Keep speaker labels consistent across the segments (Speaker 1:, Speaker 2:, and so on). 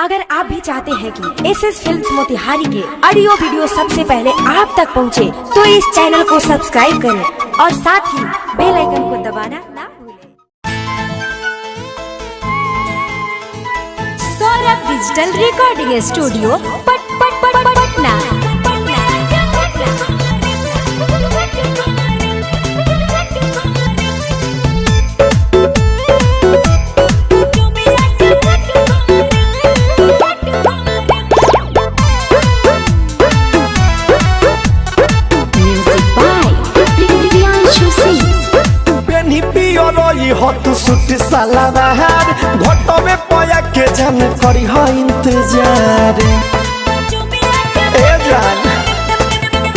Speaker 1: अगर आप भी चाहते हैं कि SS फिल्म्स मोतिहारी के ऑडियो वीडियो सबसे पहले आप तक पहुंचे, तो इस चैनल को सब्सक्राइब करें और साथ ही बेल आइकन को दबाना ना भूलें। Saurabh digital recording studio Patna.
Speaker 2: हत सुट साला बहार घोटो में पया के जान करी हो इंतजार ए जान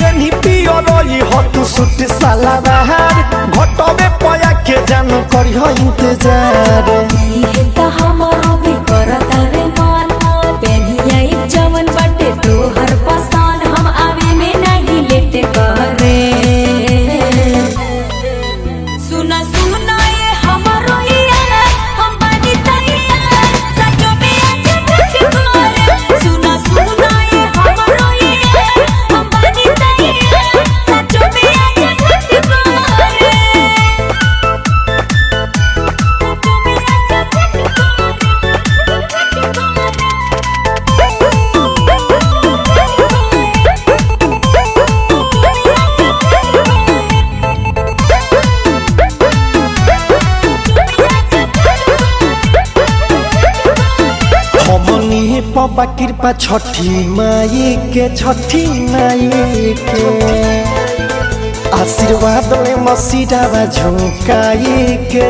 Speaker 2: कहीं पियो रोई हत सुट साला बहार घोटो में पया के जान करी हो इंतजार
Speaker 1: ये तो हमारो भी करता रे मन पेनिया एक जवन बटे तो हर पसान हम आवे में नहीं लेते करे सुना
Speaker 2: पबा कृपा छठी माई के आशीर्वाद में मसीरावा झुकाई के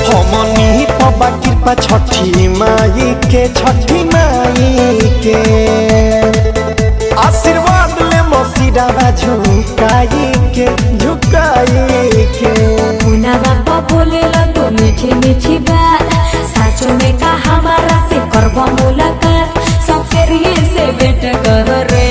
Speaker 2: हमनी पबा कृपा छठी माई के आशीर्वाद में मसीरावा झुकाई के
Speaker 1: बोले लगो मीठी मीठी बात साचो में का हमारा से करबो मुलाकात सबके लिए से भेंट कर रे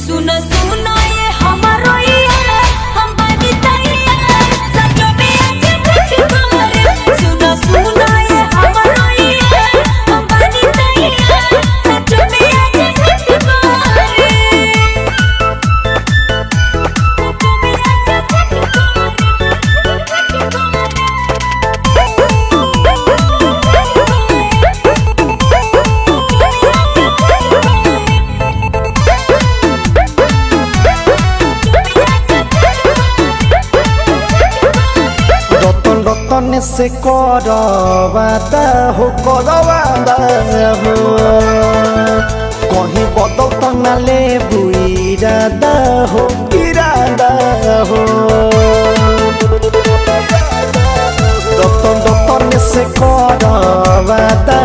Speaker 1: सुनो सुनो ये हमारो यार हम बनी तैयार साचो में आज भेंट करे सुनो सुनो ये हमारो यार हम बनी तैयार साचो में आज भेंट करे
Speaker 2: रतन से करवादा हो कहीं बदल तो न ले इरादा हो रतन से करवादा